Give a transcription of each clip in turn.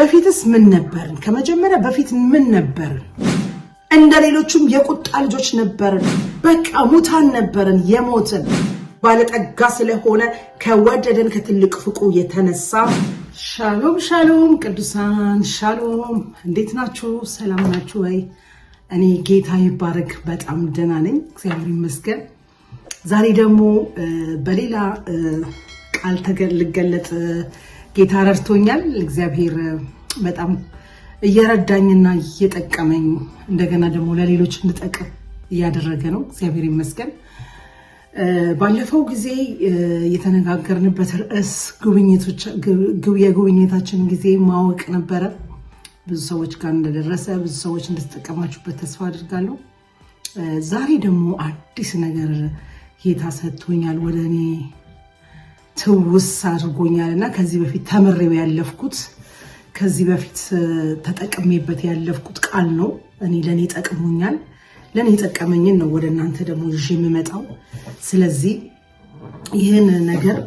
በፊትስ ምን ነበርን? ከመጀመሪያ በፊት ምን ነበርን? እንደሌሎቹም የቁጣ ልጆች ነበርን። በቃ ሙታን ነበርን የሞትን። ባለጠጋ ስለሆነ ከወደደን ከትልቅ ፍቅሩ የተነሳ ሻሎም ሻሎም ቅዱሳን ሻሎም፣ እንዴት ናችሁ? ሰላም ናችሁ ወይ? እኔ ጌታ ይባረክ በጣም ደህና ነኝ፣ እግዚአብሔር ይመስገን። ዛሬ ደግሞ በሌላ ቃል ልገለጥ ጌታ ረድቶኛል። እግዚአብሔር በጣም እየረዳኝና እየጠቀመኝ እንደገና ደግሞ ለሌሎች እንድጠቅም እያደረገ ነው። እግዚአብሔር ይመስገን። ባለፈው ጊዜ የተነጋገርንበት ርዕስ የጉብኝታችን ጊዜ ማወቅ ነበረ። ብዙ ሰዎች ጋር እንደደረሰ ብዙ ሰዎች እንድትጠቀማችሁበት ተስፋ አድርጋለሁ። ዛሬ ደግሞ አዲስ ነገር ጌታ ሰጥቶኛል፣ ወደ እኔ ትውስ አድርጎኛል እና ከዚህ በፊት ተምሬው ያለፍኩት ከዚህ በፊት ተጠቅሜበት ያለፍኩት ቃል ነው። ለኔ ጠቅሞኛል። ለኔ የጠቀመኝን ነው ወደ እናንተ ደግሞ ይዤ የምመጣው። ስለዚህ ይህን ነገር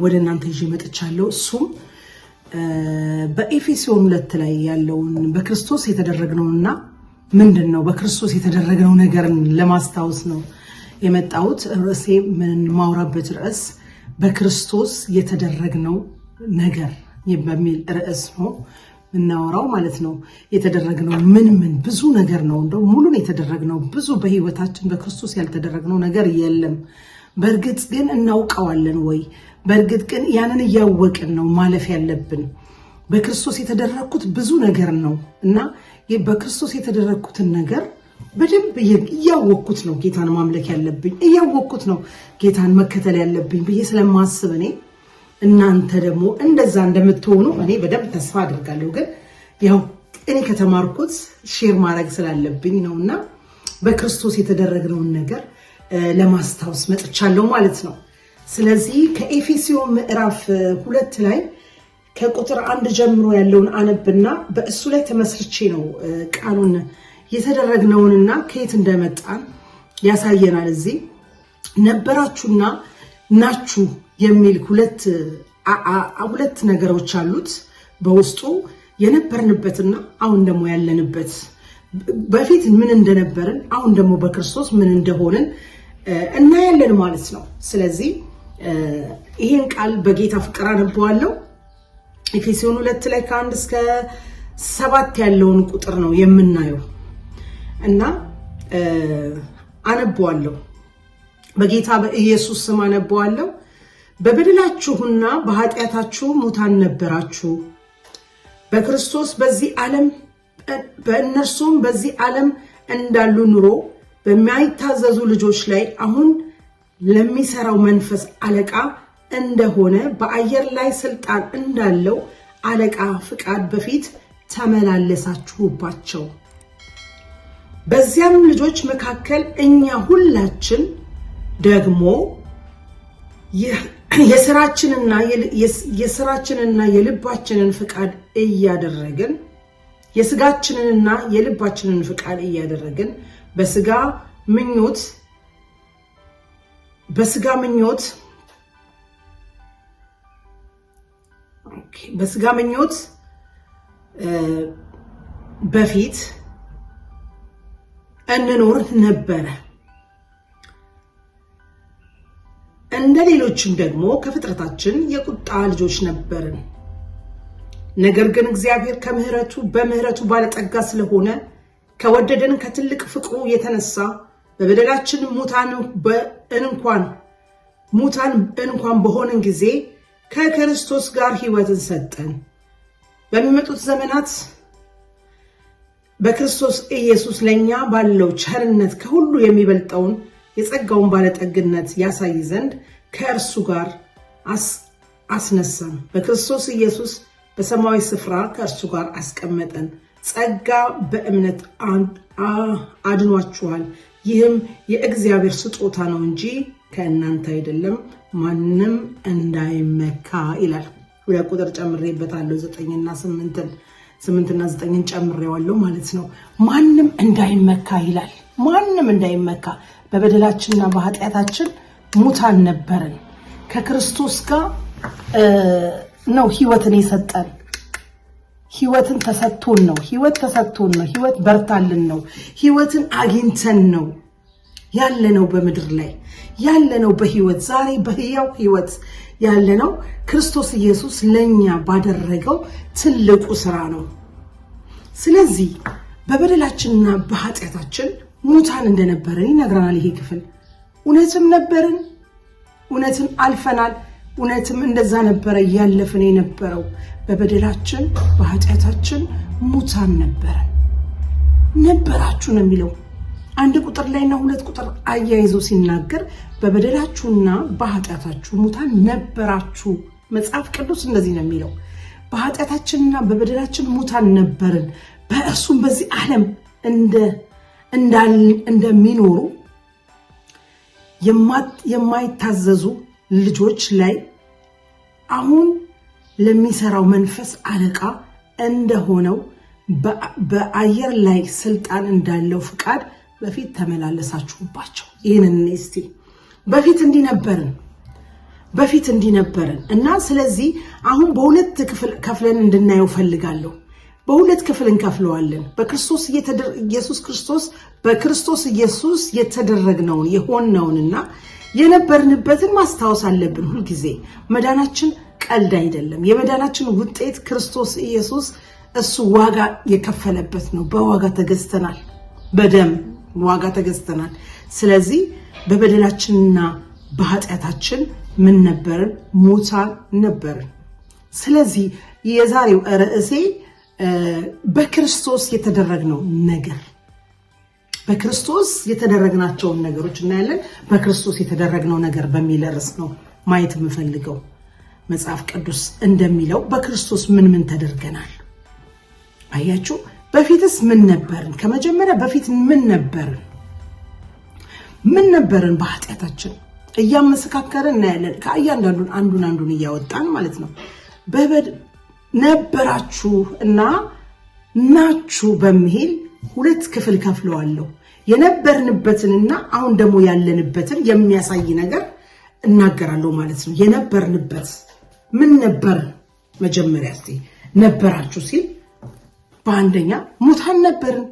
ወደ እናንተ ይዤ መጥቻለሁ። እሱም በኤፌሶን 2 ላይ ያለውን በክርስቶስ የተደረግነውና ምንድነው በክርስቶስ የተደረግነው ነገርን ለማስታወስ ነው የመጣሁት። ርዕሴ ምን ማውራበት ርዕስ በክርስቶስ የተደረግነው ነገር በሚል ርዕስ ነው እናወራው ማለት ነው። የተደረግነው ምን ብዙ ነገር ነው። እንደው ሙሉን የተደረግነው ብዙ በህይወታችን በክርስቶስ ያልተደረግነው ነገር የለም። በእርግጥ ግን እናውቀዋለን ወይ? በእርግጥ ግን ያንን እያወቅን ነው ማለፍ ያለብን። በክርስቶስ የተደረግኩት ብዙ ነገር ነው እና በክርስቶስ የተደረግኩትን ነገር በደንብ እያወቅኩት ነው ጌታን ማምለክ ያለብኝ፣ እያወቅኩት ነው ጌታን መከተል ያለብኝ ብዬ ስለማስብ እናንተ ደግሞ እንደዛ እንደምትሆኑ እኔ በደንብ ተስፋ አድርጋለሁ። ግን ያው እኔ ከተማርኩት ሼር ማድረግ ስላለብኝ ነውና በክርስቶስ የተደረግነውን ነገር ለማስታወስ መጥቻለሁ ማለት ነው። ስለዚህ ከኤፌሶን ምዕራፍ 2 ላይ ከቁጥር 1 ጀምሮ ያለውን አነብና በእሱ ላይ ተመስርቼ ነው ቃሉን የተደረግነውንና ከየት እንደመጣን ያሳየናል። እዚህ ነበራችሁና ናችሁ የሚል ሁለት ነገሮች አሉት በውስጡ። የነበርንበትና አሁን ደግሞ ያለንበት፣ በፊት ምን እንደነበርን አሁን ደግሞ በክርስቶስ ምን እንደሆንን እናያለን ማለት ነው። ስለዚህ ይሄን ቃል በጌታ ፍቅር አነበዋለሁ። ኤፌሶን 2 ላይ ከ1 እስከ 7 ያለውን ቁጥር ነው የምናየው እና አነበዋለሁ። በጌታ በኢየሱስ ስም አነበዋለሁ። በበደላችሁና በኃጢአታችሁ ሙታን ነበራችሁ፣ በክርስቶስ በዚህ ዓለም በእነርሱም በዚህ ዓለም እንዳሉ ኑሮ በማይታዘዙ ልጆች ላይ አሁን ለሚሰራው መንፈስ አለቃ እንደሆነ በአየር ላይ ስልጣን እንዳለው አለቃ ፍቃድ በፊት ተመላለሳችሁባቸው። በዚያም ልጆች መካከል እኛ ሁላችን ደግሞ የስራችንና የልባችንን ፍቃድ እያደረግን የስጋችንንና የልባችንን ፍቃድ እያደረግን በስጋ ምኞት በፊት እንኖር ነበረ። እንደሌሎችም ደግሞ ከፍጥረታችን የቁጣ ልጆች ነበርን። ነገር ግን እግዚአብሔር በምህረቱ ባለጠጋ ስለሆነ ከወደደን ከትልቅ ፍቅሩ የተነሳ በበደላችን ሙታን እንኳን በሆንን ጊዜ ከክርስቶስ ጋር ሕይወትን ሰጠን። በሚመጡት ዘመናት በክርስቶስ ኢየሱስ ለኛ ባለው ቸርነት ከሁሉ የሚበልጠውን የጸጋውን ባለጠግነት ያሳይ ዘንድ ከእርሱ ጋር አስነሳን። በክርስቶስ ኢየሱስ በሰማያዊ ስፍራ ከእርሱ ጋር አስቀመጠን። ጸጋ በእምነት አድኗችኋል። ይህም የእግዚአብሔር ስጦታ ነው እንጂ ከእናንተ አይደለም፣ ማንም እንዳይመካ ይላል። ሁለት ቁጥር ጨምሬበታለሁ፣ 9ና 8ን ጨምሬዋለሁ ማለት ነው። ማንም እንዳይመካ ይላል። ማንም እንዳይመካ። በበደላችንና በኃጢአታችን ሙታን ነበርን። ከክርስቶስ ጋር ነው ሕይወትን የሰጠን። ህይወትን ተሰጥቶን ነው። ህይወት በርታልን ነው። ህይወትን አግኝተን ነው ያለነው በምድር ላይ ያለነው በህይወት ዛሬ በህያው ህይወት ያለነው ክርስቶስ ኢየሱስ ለኛ ባደረገው ትልቁ ስራ ነው። ስለዚህ በበደላችንና በኃጢአታችን ሙታን እንደነበርን ይነግረናል ይሄ ክፍል። እውነትም ነበርን፣ እውነትን አልፈናል፣ እውነትም እንደዛ ነበረ ያለፈን የነበረው። በበደላችን በኃጢአታችን ሙታን ነበራችሁ ነው የሚለው። 1 ቁጥር ላይና 2 ቁጥር አያይዞ ሲናገር በበደላችሁና በኃጢአታችሁ ሙታን ነበራችሁ። መጽሐፍ ቅዱስ እንደዚህ ነው የሚለው። በኃጢአታችንና በበደላችን ሙታን ነበርን፣ በእርሱም በዚህ ዓለም እንደሚኖሩ የማይታዘዙ ልጆች ላይ አሁን ለሚሰራው መንፈስ አለቃ እንደሆነው በአየር ላይ ስልጣን እንዳለው ፍቃድ በፊት ተመላለሳችሁባቸው። ይህንን እስቲ በፊት እንዲነበርን እና ስለዚህ አሁን በሁለት ክፍል ከፍለን እንድናየው ፈልጋለሁ። በሁለት ክፍል እንከፍለዋለን። በክርስቶስ ኢየሱስ የተደረግነውን የሆነውንና የነበርንበትን ማስታወስ አለብን። ሁልጊዜ መዳናችን ቀልድ አይደለም። የመዳናችን ውጤት ክርስቶስ ኢየሱስ እሱ ዋጋ የከፈለበት ነው። በዋጋ ተገዝተናል፣ በደም ዋጋ ተገዝተናል። ስለዚህ በበደላችንና በኃጢአታችን ምን ነበርን? ሙታን ነበርን። ስለዚህ የዛሬው ርዕሴ በክርስቶስ የተደረግነው ነገር፣ በክርስቶስ የተደረግናቸውን ነገሮች እናያለን። በክርስቶስ የተደረግነው ነገር በሚል ርዕስ ነው ማየት የምፈልገው። መጽሐፍ ቅዱስ እንደሚለው በክርስቶስ ምን ተደርገናል? አያችሁ፣ በፊትስ ምን ነበርን? ከመጀመሪያ በፊት ምን ነበርን? በኃጢአታችን እያመሰካከርን እናያለን። ከእያንዳንዱን አንዱን እያወጣን ማለት ነው። ነበራችሁ እና ናችሁ በሚል ሁለት ክፍል ከፍለዋለሁ። የነበርንበትንና አሁን ደግሞ ያለንበትን የሚያሳይ ነገር እናገራለሁ ማለት ነው። የነበርንበት ምን ነበር? መጀመሪያ እስቲ ነበራችሁ ሲል በአንደኛ ሙታን ነበርን፣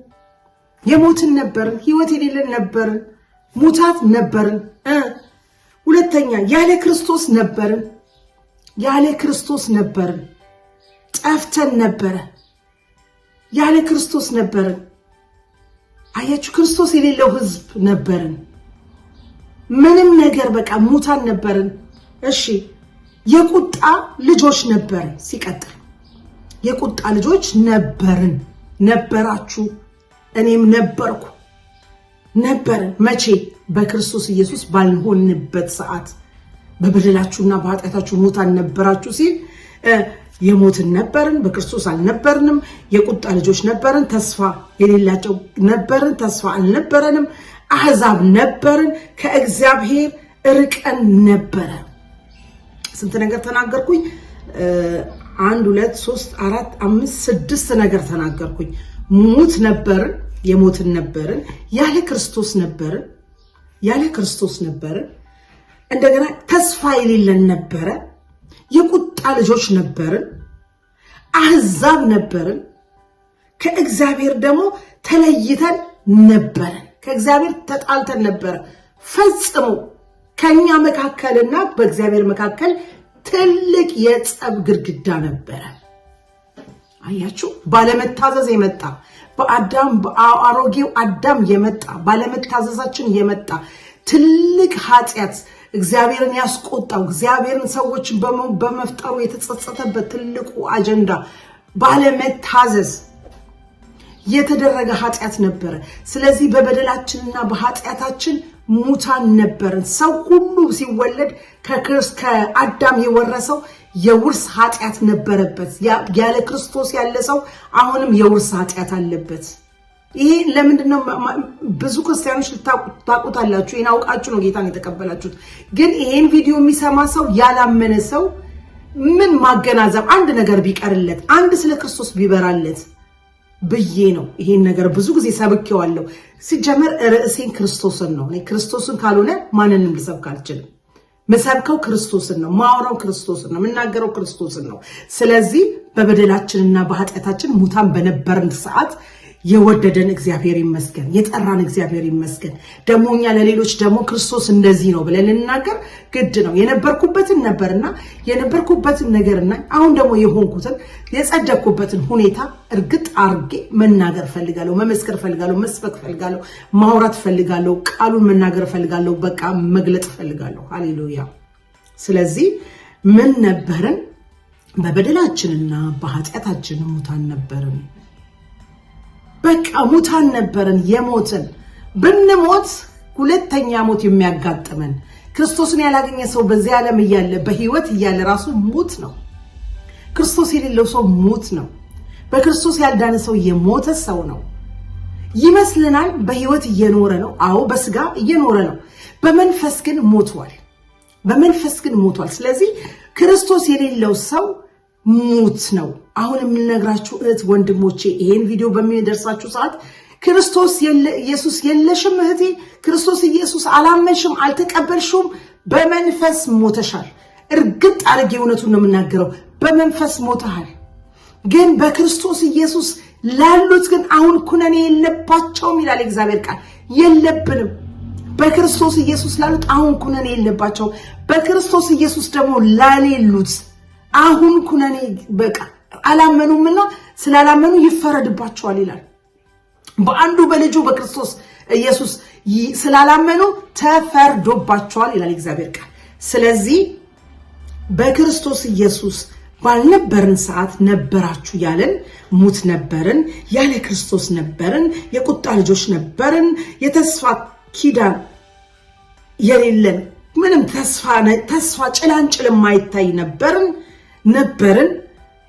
የሞትን ነበርን፣ ህይወት የሌለን ነበርን፣ ሙታት ነበርን። ሁለተኛ ያለ ክርስቶስ ነበርን፣ ጠፍተን ነበረ፣ ያለ ክርስቶስ ነበርን። አያችሁ፣ ክርስቶስ የሌለው ህዝብ ነበርን። ምንም ነገር በቃ ሙታን ነበርን። እሺ፣ የቁጣ ልጆች ነበርን። ሲቀጥል የቁጣ ልጆች ነበራችሁ፣ እኔም ነበርን። መቼ? በክርስቶስ ኢየሱስ ባልሆንበት ሰዓት። በበደላችሁና በኃጢአታችሁ ሙታን ነበራችሁ ሲል የሞትን ነበርን፣ በክርስቶስ አልነበርንም። የቁጣ ልጆች ነበርን፣ ተስፋ የሌላቸው ነበርን፣ ተስፋ አልነበረንም። አሕዛብ ነበርን፣ ከእግዚአብሔር ርቀን ነበረ። ስንት ነገር ተናገርኩኝ? 1 2 3 4 5 6 ነገር ተናገርኩኝ። ሙት ነበርን፣ የሞትን ነበርን፣ ያለ ክርስቶስ ነበርን። እንደገና ተስፋ የሌለን ነበረ፣ የቁጣ ልጆች ነበርን፣ አሕዛብ ነበርን፣ ከእግዚአብሔር ደግሞ ተለይተን ነበርን። ከእግዚአብሔር ተጣልተን ነበረ። ፈጽሞ ከኛ መካከልና በእግዚአብሔር መካከል ትልቅ የጸብ ግድግዳ ነበረ። አያችሁ፣ ባለመታዘዝ የመጣ በአሮጌው አዳም የመጣ ባለመታዘዛችን የመጣ ትልቅ ኃጢአት እግዚአብሔርን ያስቆጣው እግዚአብሔርን ሰዎችን በመፍጠሩ የተጸጸተበት ትልቁ አጀንዳ ባለመታዘዝ የተደረገ ኃጢአት ነበረ። ስለዚህ በበደላችንና በኃጢአታችን ሙታን ነበርን። ሰው ሁሉ ሲወለድ ከአዳም የወረሰው የውርስ ኃጢአት ነበረበት። ያለ ክርስቶስ ያለ ሰው አሁንም የውርስ ኃጢአት አለበት። ይሄ ለምንድነው? ብዙ ክርስቲያኖች ታውቁታላችሁ። ይሄን አውቃችሁ ነው ጌታን የተቀበላችሁት። ግን ይሄን ቪዲዮ የሚሰማ ሰው ያላመነ ሰው ምን ማገናዘብ አንድ ነገር ቢቀርለት አንድ ስለ ክርስቶስ ቢበራለት ብዬ ነው ይሄን ነገር ብዙ ጊዜ ሰብኬዋለሁ። ሲጀመር ርዕሴን ክርስቶስን ነው። እኔ ክርስቶስን ካልሆነ ማንንም ልሰብክ አልችልም። መሰብከው ክርስቶስን ነው፣ ማውራው ክርስቶስን ነው፣ መናገረው ክርስቶስን ነው። ስለዚህ በበደላችንና በኃጢአታችን ሙታን በነበርን ሰዓት የወደደን እግዚአብሔር ይመስገን፣ የጠራን እግዚአብሔር ይመስገን። ደሞኛ ለሌሎች ደግሞ ክርስቶስ እንደዚህ ነው ብለን ልናገር ግድ ነው። የነበርኩበትን ነበርና የነበርኩበትን ነገርና አሁን ደግሞ የሆንኩትን የጸደቅኩበትን ሁኔታ እርግጥ አርጌ መናገር ፈልጋለሁ፣ መመስከር ፈልጋለሁ፣ መስበክ ፈልጋለሁ፣ ማውራት ፈልጋለሁ፣ ቃሉን መናገር ፈልጋለሁ፣ በቃ መግለጥ ፈልጋለሁ። ሃሌሉያ። ስለዚህ ምን ነበርን? በበደላችንና በኃጢአታችን ሙታን ነበርን። በቃ ሙታን ነበርን፣ የሞትን ብንሞት ሁለተኛ ሞት የሚያጋጥመን ክርስቶስን ያላገኘ ሰው በዚህ ዓለም እያለ በህይወት እያለ ራሱ ሙት ነው። ክርስቶስ የሌለው ሰው ሙት ነው። በክርስቶስ ያልዳነ ሰው የሞተ ሰው ነው። ይመስልናል በህይወት እየኖረ ነው። አዎ በስጋ እየኖረ ነው። በመንፈስ ግን ሞቷል። በመንፈስ ግን ሞቷል። ስለዚህ ክርስቶስ የሌለው ሰው ሙት ነው። አሁን የምነግራችሁ እህት ወንድሞቼ፣ ይሄን ቪዲዮ በሚደርሳችሁ ሰዓት ክርስቶስ ኢየሱስ የለሽም እህቴ፣ ክርስቶስ ኢየሱስ አላመንሽም፣ አልተቀበልሽም፣ በመንፈስ ሞተሻል። እርግጥ አድርጌ እውነቱን ነው የምናገረው፣ በመንፈስ ሞተሃል። ግን በክርስቶስ ኢየሱስ ላሉት ግን አሁን ኩነኔ የለባቸውም ይላል እግዚአብሔር ቃል። የለብንም። በክርስቶስ ኢየሱስ ላሉት አሁን ኩነኔ የለባቸውም። በክርስቶስ ኢየሱስ ደግሞ ላሌሉት አሁን ኩነኔ በቃ አላመኑምና ስላላመኑ ይፈረድባቸዋል ይላል። በአንዱ በልጁ በክርስቶስ ኢየሱስ ስላላመኑ ተፈርዶባቸዋል ይላል እግዚአብሔር ቃል። ስለዚህ በክርስቶስ ኢየሱስ ባልነበርን ሰዓት ነበራችሁ ያለን ሙት ነበርን፣ ያለ ክርስቶስ ነበርን፣ የቁጣ ልጆች ነበርን፣ የተስፋ ኪዳን የሌለን ምንም ተስፋ ጭላንጭል የማይታይ ነበርን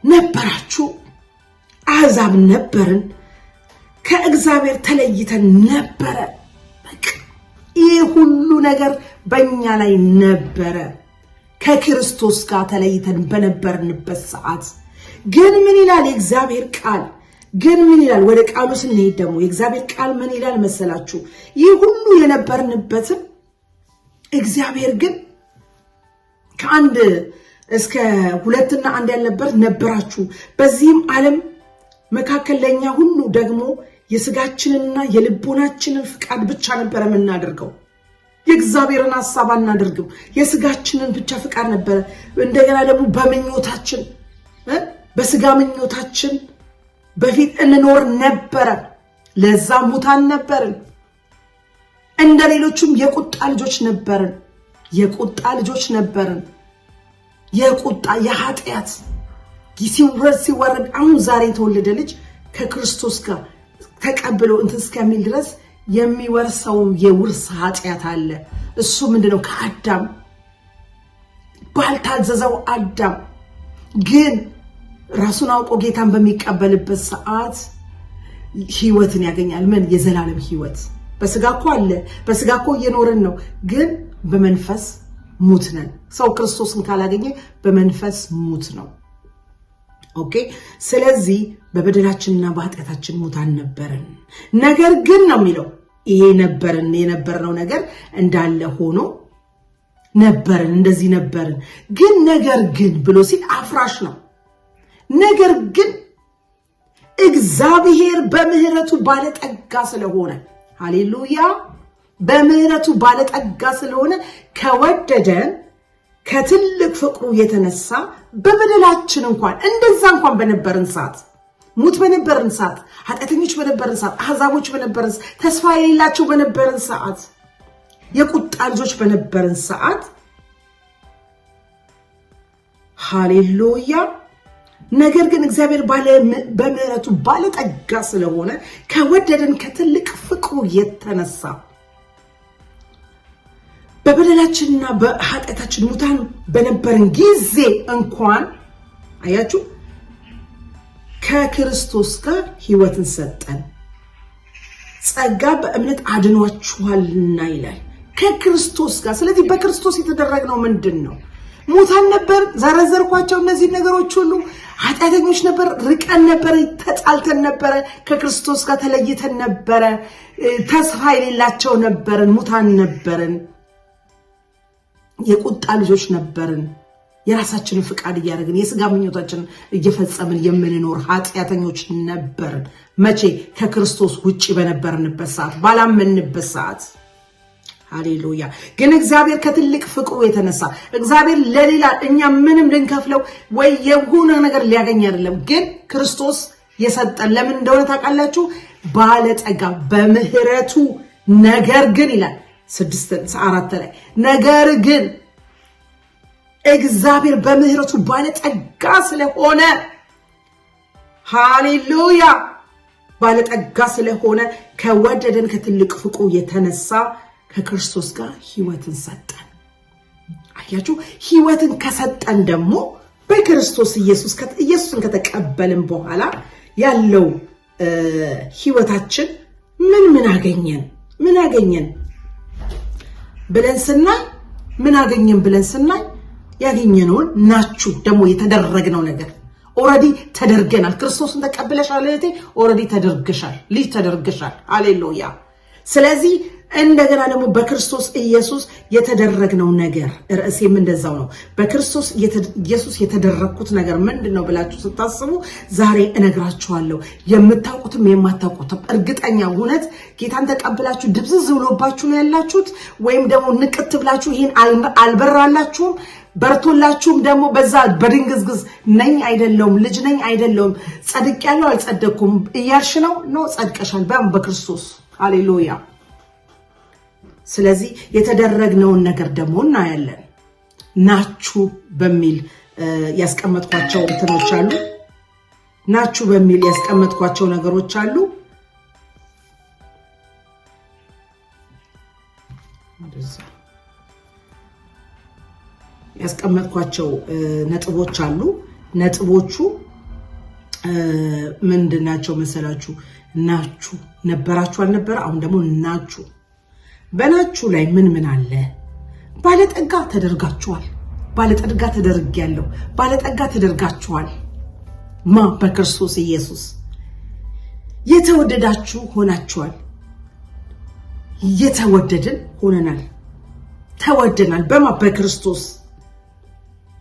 ነበራችሁ። አሕዛብ ነበርን፣ ከእግዚአብሔር ተለይተን ነበረ። ይህ ሁሉ ነገር በእኛ ላይ ነበረ። ከክርስቶስ ጋር ተለይተን በነበርንበት ሰዓት ግን ምን ይላል የእግዚአብሔር ቃል? ግን ምን ይላል? ወደ ቃሉ ስንሄድ ደግሞ የእግዚአብሔር ቃል ምን ይላል መሰላችሁ? ይህ ሁሉ የነበርንበትን እግዚአብሔር ግን ከአንድ እስከ 2 እና 1 ያልነበር ነበራችሁ። በዚህም ዓለም መካከል ለኛ ሁሉ ደግሞ የስጋችንንና የልቦናችንን ፍቃድ ብቻ ነበር የምናደርገው። የእግዚአብሔርን ሐሳብ አናደርግም። የስጋችንን ብቻ ፍቃድ ነበር። እንደገና ደግሞ በምኞታችን በስጋ ምኞታችን በፊት እንኖር ነበረ። ለዛ ሙታን ነበርን። እንደሌሎችም የቁጣ ልጆች ነበርን። የቁጣ ልጆች ነበርን። የቁጣ የኃጢአት ሲወረድ አሁን ዛሬ የተወለደ ልጅ ከክርስቶስ ጋር ተቀብሎ እንትን እስከሚል ድረስ የሚወርሰው የውርስ ኃጢአት አለ። እሱ ምንድነው? ከአዳም ባልታዘዘው አዳም ግን ራሱን አውቆ ጌታን በሚቀበልበት ሰዓት ህይወትን ያገኛል። ምን? የዘላለም ህይወት። በስጋ እኮ አለ፣ በስጋ እኮ እየኖርን ነው፣ ግን በመንፈስ ሙት ነን። ሰው ክርስቶስን ካላገኘ በመንፈስ ሙት ነው። ኦኬ። ስለዚህ በበደላችንና በኃጢአታችን ሙታን ነበርን። ነገር ግን ነው የሚለው ይሄ ነበርን የነበርነው ነገር እንዳለ ሆኖ ነበርን፣ እንደዚህ ነበርን። ግን ነገር ግን ብሎ ሲል አፍራሽ ነው። ነገር ግን እግዚአብሔር በምህረቱ ባለጠጋ ስለሆነ፣ ሃሌሉያ፣ በምህረቱ ባለጠጋ ስለሆነ ከወደደን ከትልቅ ፍቅሩ የተነሳ በበደላችን እንኳን እንደዛ እንኳን በነበርን ሰዓት፣ ሙት በነበርን ሰዓት፣ ኃጢአተኞች በነበርን ሰዓት፣ አሕዛቦች በነበርን ሰዓት፣ ተስፋ የሌላቸው በነበርን ሰዓት፣ የቁጣ ልጆች በነበርን ሰዓት፣ ሃሌሉያ። ነገር ግን እግዚአብሔር በምህረቱ ባለጠጋ ስለሆነ ከወደደን ከትልቅ ፍቅሩ የተነሳ በበደላችንና በኃጢአታችን ሙታን በነበርን ጊዜ እንኳን አያችሁ ከክርስቶስ ጋር ሕይወትን ሰጠን። ጸጋ በእምነት አድኗችኋልና ይላል። ከክርስቶስ ጋር። ስለዚህ በክርስቶስ የተደረገው ምንድን ነው? ሙታን ነበር፣ ዘረዘርኳቸው እነዚህ ነገሮች ሁሉ። ኃጢአተኞች ነበር፣ ርቀን ነበር፣ ተጣልተን ነበረ፣ ከክርስቶስ ጋር ተለይተን ነበረ፣ ተስፋ የሌላቸው ነበርን፣ ሙታን ነበርን። የቁጣ ልጆች ነበርን። የራሳችንን ፍቃድ እያደረግን የሥጋ ምኞታችንን እየፈጸምን የምንኖር ኃጢአተኞች ነበርን። መቼ? ከክርስቶስ ውጪ በነበርንበት ሰዓት፣ ባላመንበት ሰዓት። ሃሌሉያ። ግን እግዚአብሔር ከትልቅ ፍቅሩ የተነሳ እግዚአብሔር ለሌላ እኛ ምንም ልንከፍለው ወይ የሆነ ነገር ሊያገኝ አይደለም፣ ግን ክርስቶስ የሰጠን ለምን እንደሆነ ታውቃላችሁ? ባለጠጋ በምህረቱ ነገር ግን ይላል 6:4 ላይ ነገር ግን እግዚአብሔር በምህረቱ ባለጠጋ ስለሆነ ሃሌሉያ ባለጠጋ ስለሆነ ከወደደን ከትልቅ ፍቅሩ የተነሳ ከክርስቶስ ጋር ሕይወትን ሰጠን። አያችሁ፣ ሕይወትን ከሰጠን ደግሞ በክርስቶስ ኢየሱስን ከተቀበልን በኋላ ያለው ሕይወታችን ምን አገኘን ብለን ስናይ ያገኘነውን ናችሁ ደግሞ የተደረግነው ነገር ኦሬዲ ተደርገናል። ክርስቶስን ተቀበለሻል እህቴ፣ ኦሬዲ ተደርገሻል፣ ልጅ ተደርገሻል። ሃሌሉያ። ስለዚህ እንደገና ደግሞ በክርስቶስ ኢየሱስ የተደረግነው ነገር ርዕሴም እንደዛው ነው። በክርስቶስ ኢየሱስ የተደረግኩት ነገር ምንድነው ብላችሁ ስታስቡ ዛሬ እነግራችኋለሁ። የምታውቁትም የማታውቁትም እርግጠኛ እውነት ጌታን ተቀብላችሁ ድብዝዝ ብሎባችሁ ነው ያላችሁት፣ ወይም ደግሞ ንቅት ብላችሁ ይሄን አልበራላችሁም፣ በርቶላችሁም ደግሞ በዛ በድንግዝግዝ ነኝ አይደለሁም፣ ልጅ ነኝ አይደለሁም፣ ጸድቄያለሁ አልጸደቅኩም እያልሽ ነው። ጸድቀሻል በክርስቶስ። ሃሌሉያ። ስለዚህ የተደረግነውን ነገር ደግሞ እናያለን። ናችሁ በሚል ያስቀመጥኳቸው እንትኖች አሉ። ናችሁ በሚል ያስቀመጥኳቸው ነገሮች አሉ። ያስቀመጥኳቸው ነጥቦች አሉ። ነጥቦቹ ምንድናቸው መሰላችሁ? ናችሁ፣ ነበራችሁ አልነበረ፣ አሁን ደግሞ ናችሁ። በናችሁ ላይ ምን አለ? ባለጠጋ ተደርጋችኋል። ባለጠጋ ተደርጊያለሁ። ባለጠጋ ተደርጋችኋል። በክርስቶስ ኢየሱስ የተወደዳችሁ ሆናችኋል። የተወደድን ሆነናል። ተወደናል።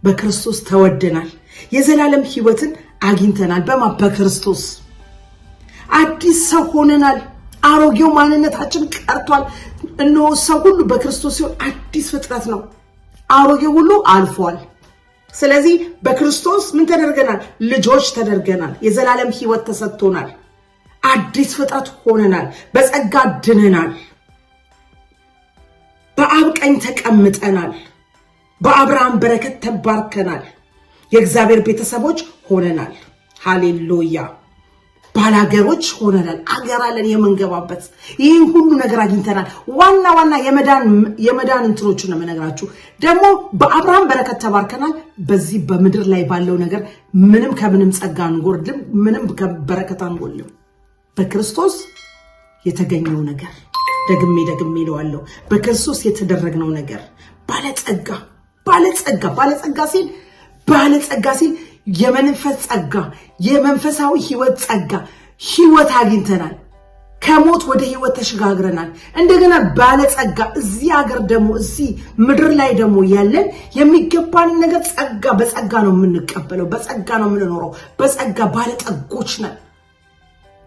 በክርስቶስ ተወደናል። የዘላለም ሕይወትን አግኝተናል። በክርስቶስ አዲስ ሰው ሆነናል። አሮጌው ማንነታችን ቀርቷል። እነሆ ሰው ሁሉ በክርስቶስ ሲሆን አዲስ ፍጥረት ነው። አሮጌው ሁሉ አልፏል። ስለዚህ በክርስቶስ ምን ተደርገናል? ልጆች ተደርገናል። የዘላለም ሕይወት ተሰጥቶናል። አዲስ ፍጥረት ሆነናል። በጸጋ ድነናል። በአብ ቀኝ ተቀምጠናል። በአብርሃም በረከት ተባርከናል። የእግዚአብሔር ቤተሰቦች ሆነናል። ሃሌሉያ። ባላገሮች ሆነናል። አገር አለን የምንገባበት። ይህን ሁሉ ነገር አግኝተናል። ዋና የመዳን እንትኖቹን ነው የምነግራችሁ። ደግሞ በአብርሃም በረከት ተባርከናል። በዚህ በምድር ላይ ባለው ነገር ምንም ከምንም ጸጋ አንጎድልም፣ ምንም በረከት አንጎልም። በክርስቶስ የተገኘው ነገር ደግሜ እለዋለሁ፣ በክርስቶስ የተደረግነው ነገር ባለጸጋ ሲል የመንፈስ ጸጋ፣ የመንፈሳዊ ህይወት አግኝተናል። ከሞት ወደ ህይወት ተሸጋግረናል። እንደገና ባለጸጋ እዚህ ሀገር ደግሞ እዚህ ምድር ላይ ደግሞ ያለን የሚገባንን ነገር በጸጋ ነው የምንቀበለው፣ በጸጋ ነው የምንኖረው፣ በጸጋ ባለጠጎች ነን።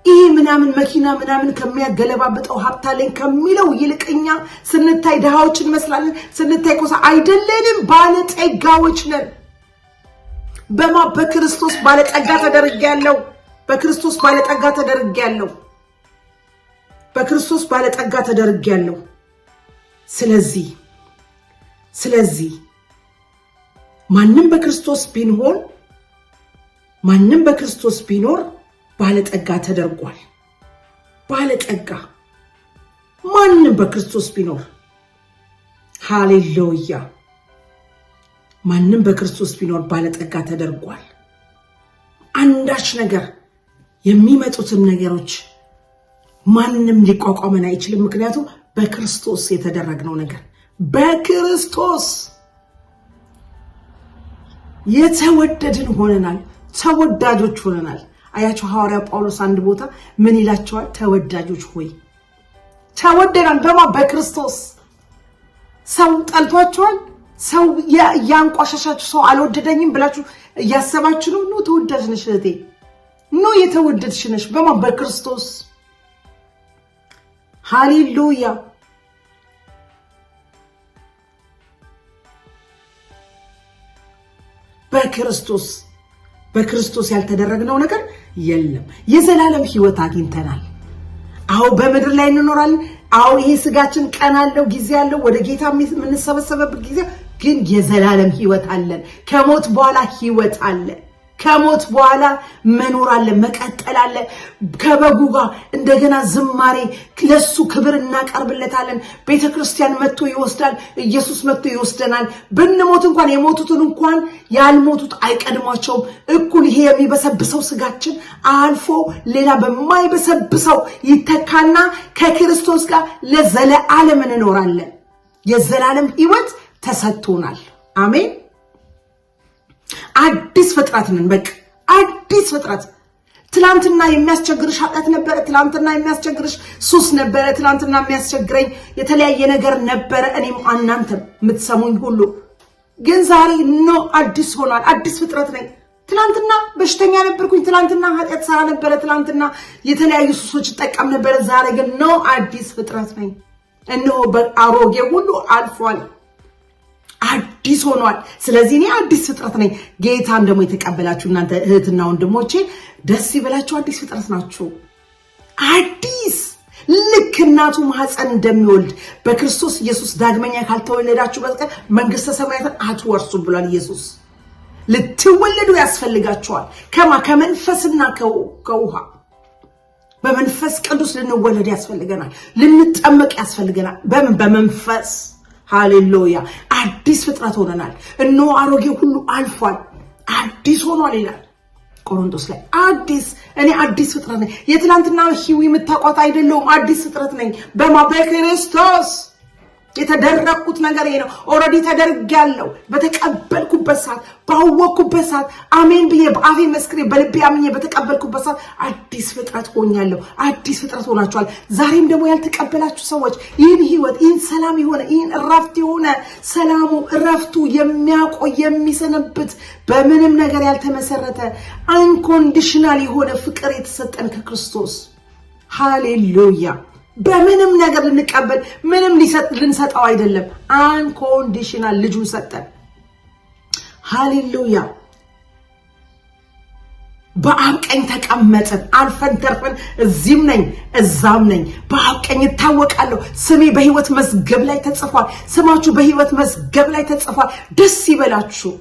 ይህ ምናምን መኪና ምናምን ከሚያገለባብጠው ሀብታለን ከሚለው ይልቅኛ ስንታይ ድሃዎች እንመስላለን። ስንታይ ኮሳ አይደለንም፣ ባለጠጋዎች ነን። በክርስቶስ ባለጠጋ ተደርጌያለሁ። በክርስቶስ ባለጠጋ ተደርጌያለሁ። ስለዚህ ማንም በክርስቶስ ቢኖር ባለጠጋ ተደርጓል። ባለጠጋ ማንም በክርስቶስ ቢኖር፣ ሃሌሉያ፣ ማንም በክርስቶስ ቢኖር ባለጠጋ ተደርጓል። አንዳች ነገር የሚመጡትን ነገሮች ማንም ሊቋቋመን አይችልም። ምክንያቱም በክርስቶስ የተደረግነው ነገር፣ በክርስቶስ የተወደድን ሆነናል፣ ተወዳጆች ሆነናል። አያችሁ ሐዋርያ ጳውሎስ አንድ ቦታ ምን ይላቸዋል? ተወዳጆች ሆይ ተወደናል። በክርስቶስ ሰው ጠልቷቸዋል፣ ሰው ያንቋሻሻችሁ ሰው አልወደደኝም ብላችሁ እያሰባችሁ ነው። ኖ ተወዳጅ ነሽ እህቴ፣ ኖ የተወደድሽ ነሽ በማን በክርስቶስ። ሃሌሉያ። በክርስቶስ ያልተደረገው ነገር የለም። የዘላለም ሕይወት አግኝተናል። አዎ በምድር ላይ እንኖራለን። አዎ ይሄ ስጋችን ቀን አለው፣ ጊዜ አለው፣ ወደ ጌታ የምንሰበሰበበት ጊዜ ግን የዘላለም ሕይወት አለን። ከሞት በኋላ ሕይወት አለ። ከሞት በኋላ መኖር አለ፣ መቀጠል አለ። ከበጉ ጋር እንደገና ዝማሬ ለሱ ክብር እናቀርብለታለን። ቤተክርስቲያን መጥቶ ይወስዳል። ኢየሱስ መጥቶ ይወስደናል። ብንሞት እንኳን የሞቱትን እንኳን ያልሞቱት አይቀድሟቸውም። እኩል ይሄ የሚበሰብሰው ስጋችን አልፎ ሌላ በማይበሰብሰው ይተካና ከክርስቶስ ጋር ለዘለዓለም እንኖራለን። የዘላለም ሕይወት ተሰጥቶናል። አሜን። አዲስ ፍጥረት ነን። በቃ አዲስ ፍጥረት። ትላንትና የሚያስቸግርሽ ኃጢአት ነበረ። ትላንትና የሚያስቸግርሽ ሱስ ነበረ። ትላንትና የሚያስቸግረኝ የተለያየ ነገር ነበረ። እኔም እናንተም የምትሰሙኝ ሁሉ ግን ዛሬ ነው አዲስ ሆኗል። አዲስ ፍጥረት ነኝ። ትላንትና በሽተኛ ነበርኩኝ። ትላንትና ኃጢአት ሰራ ነበረ። ትላንትና የተለያዩ ሱሶች እጠቀም ነበረ። ዛሬ ግን ነው አዲስ ፍጥረት ነኝ። እነሆ በአሮጌ ሁሉ አልፏል፣ አዲስ ሆኗል። ስለዚህ እኔ አዲስ ፍጥረት ነኝ። ጌታን ደግሞ የተቀበላችሁ እናንተ እህትና ወንድሞቼ ደስ ይበላችሁ። አዲስ ፍጥረት ናችሁ። አዲስ ልክ እናቱ ማህፀን እንደሚወልድ በክርስቶስ ኢየሱስ ዳግመኛ ካልተወለዳችሁ በስተቀር መንግስተ ሰማያትን አትወርሱም ብሏል ኢየሱስ። ልትወለዱ ያስፈልጋችኋል። ከመንፈስና ከውሃ በመንፈስ ቅዱስ ልንወለድ ያስፈልገናል። ልንጠመቅ ያስፈልገናል። በመንፈስ ሃሌሉያ። አዲስ ፍጥረት ሆነናል። እነሆ አሮጌው ሁሉ አልፏል፣ አዲስ ሆኗል ይላል ቆሮንቶስ ላይ። እኔ አዲስ ፍጥረት ነኝ። የትላንትና ህይወት የምታውቋት አይደለሁም። አዲስ ፍጥረት ነኝ በክርስቶስ። የተደረኩት ነገር ይሄ ነው። ኦሬዲ ተደርጌያለሁ። በተቀበልኩበት ሰዓት፣ ባወቅኩበት ሰዓት አሜን ብዬ በአፌ መስክሬ በልቤ አምኜ በተቀበልኩበት ሰዓት አዲስ ፍጥረት ሆኛለሁ። አዲስ ፍጥረት ሆናችኋል። ዛሬም ደግሞ ያልተቀበላችሁ ሰዎች ይህን ህይወት፣ ይህን ሰላም የሆነ ይህን እረፍት የሆነ ሰላሙ እረፍቱ የሚያቆይ የሚሰነብት በምንም ነገር ያልተመሰረተ አንኮንዲሽናል የሆነ ፍቅር የተሰጠን ከክርስቶስ ሃሌሉያ። በምንም ነገር ልንቀበል ምንም ልንሰጠው አይደለም። አንኮንዲሽናል ልጁን ሰጠን። ሃሌሉያ። በአብ ቀኝ ተቀመጥን። አልፈን ተርፈን እዚህም ነኝ እዛም ነኝ። በአብ ቀኝ እታወቃለሁ። ስሜ በህይወት መዝገብ ላይ ተጽፏል። ስማችሁ በህይወት መዝገብ ላይ ተጽፏል። ደስ ይበላችሁ።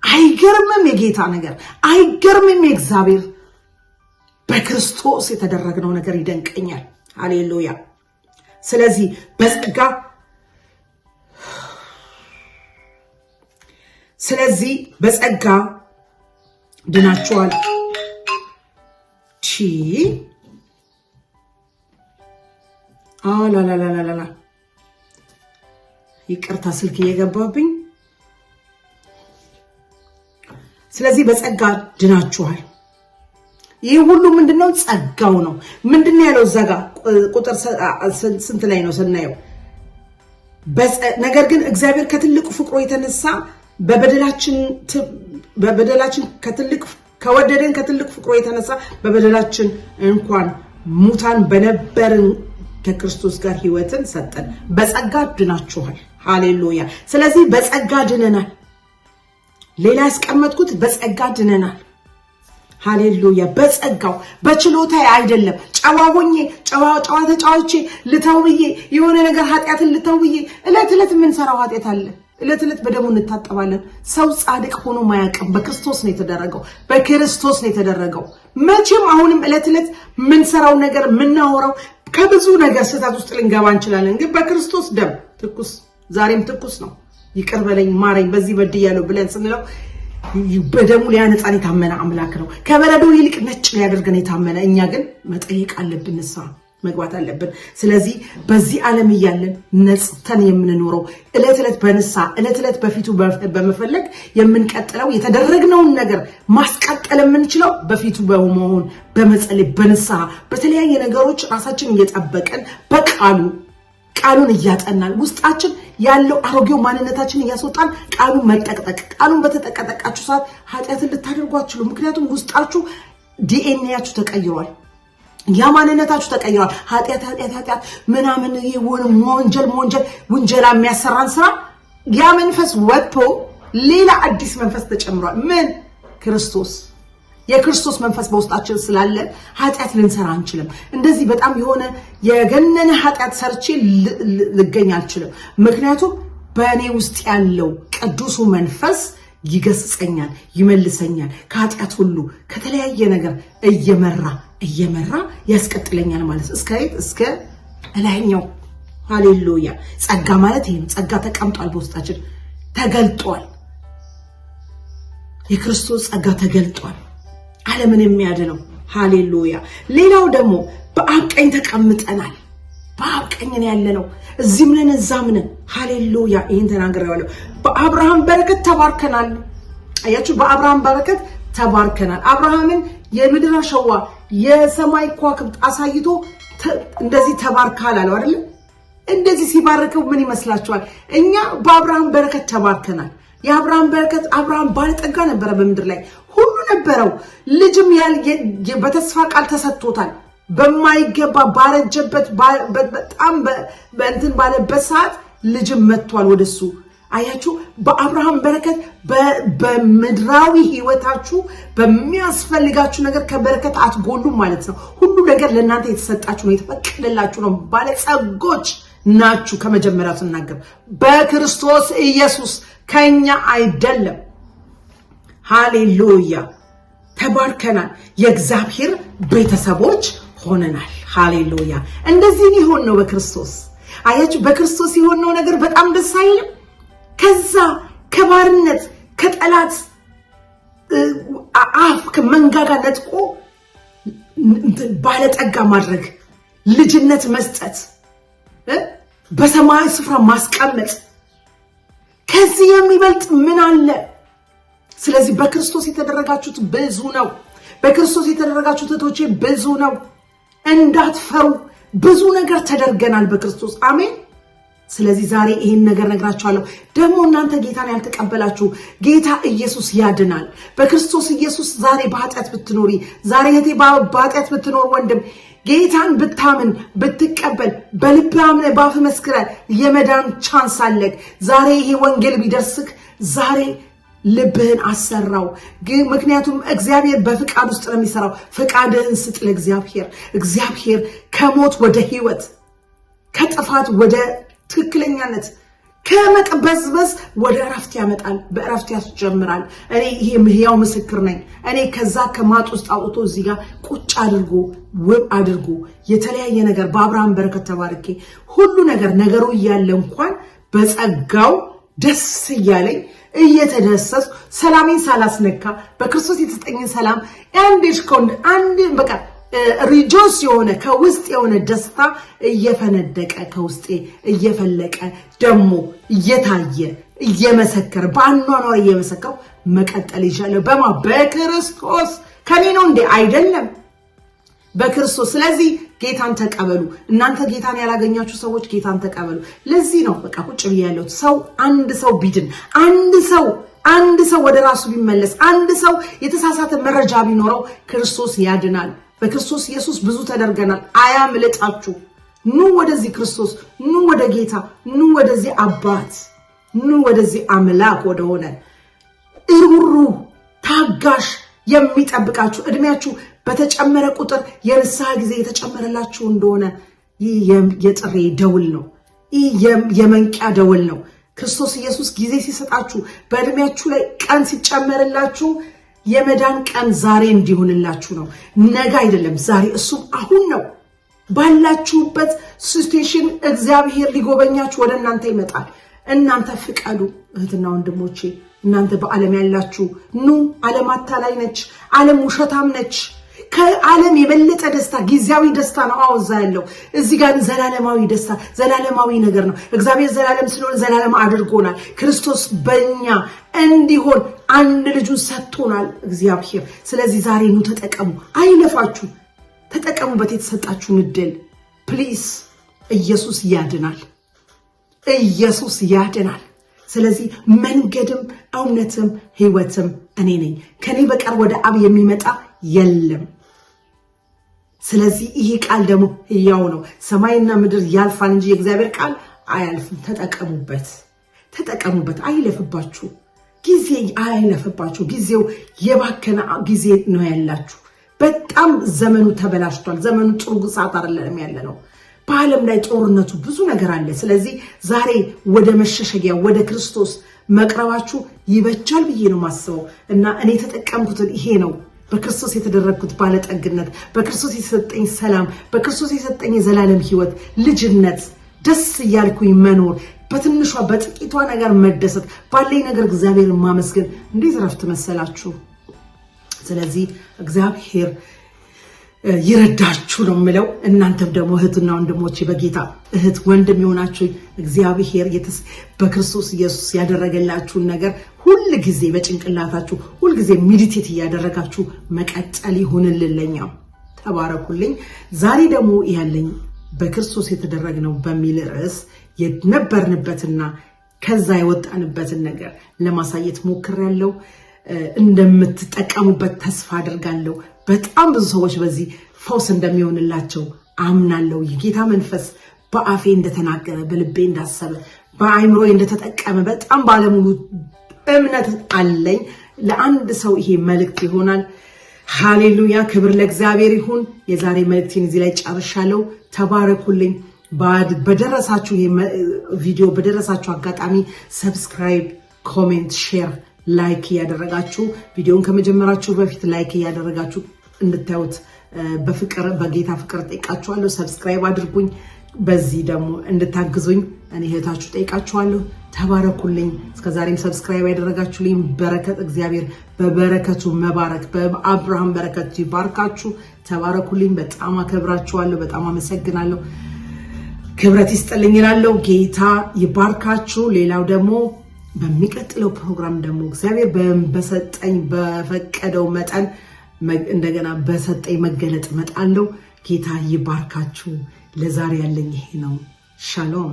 አይገርምም? የጌታ ነገር አይገርምም? የእግዚአብሔር በክርስቶስ የተደረገው ነገር ይደንቀኛል። ሃሌሉያ። ስለዚህ በጸጋ ድናችኋል። አላላላላላ ይቅርታ ስልክ እየገባብኝ። ስለዚህ በጸጋ ድናችኋል። ይህ ሁሉ ምንድነው? ጸጋው ነው። ምንድነው ያለው እዛ ጋር ቁጥር ስንት ላይ ነው ስናየው? ነገር ግን እግዚአብሔር ከትልቁ ፍቅሩ የተነሳ በበደላችን ከወደደን ከትልቁ ፍቅሩ የተነሳ በበደላችን እንኳን ሙታን በነበርን ከክርስቶስ ጋር ሕይወትን ሰጠን። በጸጋ ድናችኋል። ሃሌሉያ። ስለዚህ በጸጋ ድነናል። ሌላ ያስቀመጥኩት በጸጋ ድነናል። ሃሌሉያ። በጸጋው በችሎታ አይደለም። ጨዋ ሆኜ ጨዋ ተጫዋቼ ልተውዬ የሆነ ነገር ኃጢአትን ልተውዬ እለት የምንሰራው ኃጢአት አለ። እለት በደሙ እንታጠባለን። ሰው ጻድቅ ሆኖ ማያውቅም። በክርስቶስ ነው የተደረገው። በክርስቶስ ነው የተደረገው። መቼም አሁንም እለት የምንሰራው ነገር የምናወራው ከብዙ ነገር ስህተት ውስጥ ልንገባ እንችላለን። ግን በክርስቶስ ደም ትኩስ፣ ዛሬም ትኩስ ነው። ይቅር በለኝ ማረኝ፣ በዚህ በድያለሁ ብለን ስንለው በደሙ ሊያነጻን የታመነ አምላክ ነው። ከበረዶ ይልቅ ነጭ ሊያደርገን የታመነ። እኛ ግን መጠየቅ አለብን፣ ንስሐ መግባት አለብን። ስለዚህ በዚህ ዓለም እያለን ነጽተን የምንኖረው እለት በንስሐ እለት በፊቱ በመፈለግ የምንቀጥለው የተደረግነውን ነገር ማስቀጠል የምንችለው በፊቱ በመሆን በመጸለይ በንስሐ በተለያየ ነገሮች ራሳችን እየጠበቀን በቃሉ ቃሉን እያጠናን ውስጣችን ያለው አሮጌው ማንነታችን እያስወጣን ቃሉን መጠቅጠቅ ቃሉን በተጠቀጠቃችሁ ሰዓት ኃጢአትን ልታደርጉ አትችሉ ምክንያቱም ውስጣችሁ ዲኤንኤያችሁ ተቀይሯል ያ ማንነታችሁ ተቀይሯል ኃጢአት ምናምን ይሁን ወንጀል ወንጀላ የሚያሰራን ስራ ያ መንፈስ ወጥቶ ሌላ አዲስ መንፈስ ተጨምሯል ምን ክርስቶስ የክርስቶስ መንፈስ በውስጣችን ስላለ ኃጢአት ልንሰራ አንችልም እንደዚህ በጣም የሆነ የገነነ ኃጢአት ሰርቼ ልገኝ አልችልም ምክንያቱም በእኔ ውስጥ ያለው ቅዱሱ መንፈስ ይገስጸኛል ይመልሰኛል ከኃጢአት ሁሉ ከተለያየ ነገር እየመራ ያስቀጥለኛል ማለት እስከ እላይኛው ሃሌሉያ ጸጋ ማለት ይሄ ጸጋ ተቀምጧል በውስጣችን ተገልጧል የክርስቶስ ጸጋ ተገልጧል ዓለምን የሚያድነው ሃሌሉያ ሌላው ደግሞ በአብ ቀኝ ተቀምጠናል በአብ ቀኝ ያለነው እዚህም ነን እዛም ነን ሃሌሉያ ይሄን ተናግሬዋለሁ በአብርሃም በረከት ተባርከናል አያችሁ በአብርሃም በረከት ተባርከናል አብርሃምን የምድር አሸዋ የሰማይ ከዋክብት አሳይቶ እንደዚህ ተባርካል አለው አይደል እንደዚህ ሲባርከው ምን ይመስላችኋል እኛ በአብርሃም በረከት ተባርከናል የአብርሃም በረከት አብርሃም ባለጠጋ ነበረ በምድር ላይ ሁሉ ነበረው ልጅም በተስፋ ቃል ተሰጥቶታል በማይገባ ባረጀበት በጣም በእንትን ባለበት ሰዓት ልጅም መጥቷል ወደሱ አያችሁ በአብርሃም በረከት በምድራዊ ህይወታችሁ በሚያስፈልጋችሁ ነገር ከበረከት አትጎሉም ማለት ነው ሁሉ ነገር ለእናንተ የተሰጣችሁ ነው የተፈቀደላችሁ ነው ባለጸጎች ናችሁ ከመጀመሪያው ተናገር በክርስቶስ ኢየሱስ ከኛ አይደለም ሃሌሉያ ተባርከናል የእግዚአብሔር ቤተሰቦች ሆነናል ሃሌሉያ እንደዚህ ይሆን ነው በክርስቶስ አያችሁ በክርስቶስ ይሆነው ነገር በጣም ደስ አይልም ከዛ ከባርነት ከጠላት አፍ ከመንጋጋ ነጥቆ ባለጠጋ ማድረግ ልጅነት መስጠት በሰማይ ስፍራ ማስቀመጥ ከዚህ የሚበልጥ ምን አለ ስለዚህ በክርስቶስ የተደረጋችሁት ብዙ ነው በክርስቶስ የተደረጋችሁት እህቶቼ ብዙ ነው እንዳትፈሩ ብዙ ነገር ተደርገናል በክርስቶስ አሜን ስለዚህ ዛሬ ይሄን ነገር ነግራችኋለሁ ደግሞ እናንተ ጌታን ያልተቀበላችሁ ጌታ ኢየሱስ ያድናል በክርስቶስ ኢየሱስ ዛሬ በኃጢአት ብትኖሪ ዛሬ እህቴ በኃጢአት ብትኖር ወንድም ጌታን ብታምን ብትቀበል በልብ አምነህ በአፍ መስክረህ የመዳን ቻንስ አለህ ዛሬ ይሄ ወንጌል ቢደርስክ ዛሬ ልብህን አሰራው ምክንያቱም እግዚአብሔር በፍቃድ ውስጥ ነው የሚሰራው ፍቃድህን ስጥ ለእግዚአብሔር እግዚአብሔር ከሞት ወደ ህይወት ከጥፋት ወደ ትክክለኛነት ከመቅበዝበዝ ወደ እረፍት ያመጣል በእረፍት ያስጀምራል እኔ ይሄ ህያው ምስክር ነኝ እኔ ከዛ ከማጥ ውስጥ አውጥቶ እዚህ ጋር ቁጭ አድርጎ ውብ አድርጎ የተለያየ ነገር በአብርሃም በረከት ተባርኬ ሁሉ ነገሩ እያለ እንኳን በጸጋው ደስ እያለኝ እየተደሰስ ሰላሜን ሳላስነካ በክርስቶስ የተሰጠኝን ሰላም አንድ በቃ ሪጆስ የሆነ ከውስጥ የሆነ ደስታ እየፈነደቀ ከውስጤ እየፈለቀ ደሞ እየታየ እየመሰከረ በአኗኗር እየመሰከው መቀጠል ይችላል በክርስቶስ ከኔ ነው እንዴ አይደለም በክርስቶስ ስለዚህ ጌታን ተቀበሉ እናንተ ጌታን ያላገኛችሁ ሰዎች ጌታን ተቀበሉ ለዚህ ነው በቃ ቁጭ ብያለሁ ሰው አንድ ሰው ቢድን አንድ ሰው ወደ ራሱ ቢመለስ አንድ ሰው የተሳሳተ መረጃ ቢኖረው ክርስቶስ ያድናል በክርስቶስ ኢየሱስ ብዙ ተደርገናል አያምልጣችሁ ኑ ወደዚህ ክርስቶስ ኑ ወደ ጌታ ኑ ወደዚህ አባት ኑ ወደዚህ አምላክ ወደሆነ እሩሩ ታጋሽ የሚጠብቃችሁ እድሜያችሁ በተጨመረ ቁጥር የንስሐ ጊዜ የተጨመረላችሁ እንደሆነ ይህ የጥሪ ደውል ነው ይህ የመንቂያ ደውል ነው ክርስቶስ ኢየሱስ ጊዜ ሲሰጣችሁ በእድሜያችሁ ላይ ቀን ሲጨመርላችሁ የመዳን ቀን ዛሬ እንዲሆንላችሁ ነው ነገ አይደለም ዛሬ እሱም አሁን ነው ባላችሁበት ሲቹዌሽን እግዚአብሔር ሊጎበኛችሁ ወደ እናንተ ይመጣል እናንተ ፍቀዱ እህትና ወንድሞቼ እናንተ በዓለም ያላችሁ ኑ ዓለም አታላይ ነች ዓለም ውሸታም ነች ከዓለም የበለጠ ደስታ ጊዜያዊ ደስታ ነው አውዛ ያለው እዚህ ጋር ዘላለማዊ ደስታ ዘላለማዊ ነገር ነው እግዚአብሔር ዘላለም ስለሆነ ዘላለም አድርጎናል ክርስቶስ በእኛ እንዲሆን አንድ ልጁን ሰጥቶናል እግዚአብሔር ስለዚህ ዛሬ ኑ ተጠቀሙ አይለፋችሁ ተጠቀሙበት የተሰጣችሁን እድል ፕሊዝ ኢየሱስ ያድናል። ኢየሱስ ያድናል። ስለዚህ መንገድም እውነትም ሕይወትም እኔ ነኝ። ከኔ በቀር ወደ አብ የሚመጣ የለም። ስለዚህ ይሄ ቃል ደግሞ ሕያው ነው። ሰማይና ምድር ያልፋል እንጂ የእግዚአብሔር ቃል አያልፍም። ተጠቀሙበት። አይለፍባችሁ። ጊዜ አይለፍባችሁ። ጊዜው የባከነ ጊዜ ነው ያላችሁ። በጣም ዘመኑ ተበላሽቷል። ዘመኑ ጥሩ ሰዓት አይደለም ያለነው። በዓለም ላይ ጦርነቱ ብዙ ነገር አለ። ስለዚህ ዛሬ ወደ መሸሸጊያ ወደ ክርስቶስ መቅረባችሁ ይበጃል ብዬ ነው ማስበው እና እኔ የተጠቀምኩትን ይሄ ነው። በክርስቶስ የተደረግኩት ባለጠግነት፣ በክርስቶስ የሰጠኝ ሰላም፣ በክርስቶስ የሰጠኝ የዘላለም ሕይወት፣ ልጅነት፣ ደስ እያልኩኝ መኖር፣ በትንሿ በጥቂቷ ነገር መደሰት፣ ባለኝ ነገር እግዚአብሔርን ማመስገን እንዴት ረፍት መሰላችሁ። ስለዚህ እግዚአብሔር ይረዳችሁ ነው የምለው። እናንተም ደግሞ እህትና ወንድሞቼ በጌታ እህት ወንድም የሆናችሁ እግዚአብሔር በክርስቶስ ኢየሱስ ያደረገላችሁን ነገር ሁል ጊዜ በጭንቅላታችሁ ሁል ጊዜ ሜዲቴት እያደረጋችሁ መቀጠል ይሁንልን። ለኛም ተባረኩልኝ። ዛሬ ደግሞ ያለኝ በክርስቶስ የተደረግነው በሚል ርዕስ የነበርንበትና ከዛ የወጣንበትን ነገር ለማሳየት ሞክሬያለሁ። እንደምትጠቀሙበት ተስፋ አድርጋለሁ። በጣም ብዙ ሰዎች በዚህ ፈውስ እንደሚሆንላቸው አምናለሁ። የጌታ መንፈስ በአፌ እንደተናገረ፣ በልቤ እንዳሰበ፣ በአይምሮ እንደተጠቀመ በጣም ባለሙሉ እምነት አለኝ። ለአንድ ሰው ይሄ መልእክት ይሆናል። ሃሌሉያ! ክብር ለእግዚአብሔር ይሁን። የዛሬ መልእክቴን እዚህ ላይ ጨርሻለሁ። ተባረኩልኝ። በደረሳችሁ ቪዲዮ በደረሳችሁ አጋጣሚ ሰብስክራይብ፣ ኮሜንት፣ ሼር፣ ላይክ እያደረጋችሁ ቪዲዮን ከመጀመራችሁ በፊት ላይክ እያደረጋችሁ እንድታዩት በፍቅር በጌታ ፍቅር ጠይቃችኋለሁ። ሰብስክራይብ አድርጉኝ። በዚህ ደግሞ እንድታግዙኝ እኔ እህታችሁ ጠይቃችኋለሁ። ተባረኩልኝ። እስከዛሬም ሰብስክራይብ ያደረጋችሁልኝ በረከት እግዚአብሔር በበረከቱ መባረክ በአብርሃም በረከቱ ይባርካችሁ። ተባረኩልኝ። በጣም አከብራችኋለሁ። በጣም አመሰግናለሁ። ክብረት ይስጥልኝ እላለሁ። ጌታ ይባርካችሁ። ሌላው ደግሞ በሚቀጥለው ፕሮግራም ደግሞ እግዚአብሔር በሰጠኝ በፈቀደው መጠን እንደገና በሰጠኝ መገለጥ እመጣለሁ። ጌታ ይባርካችሁ። ለዛሬ ያለኝ ይሄ ነው። ሻሎም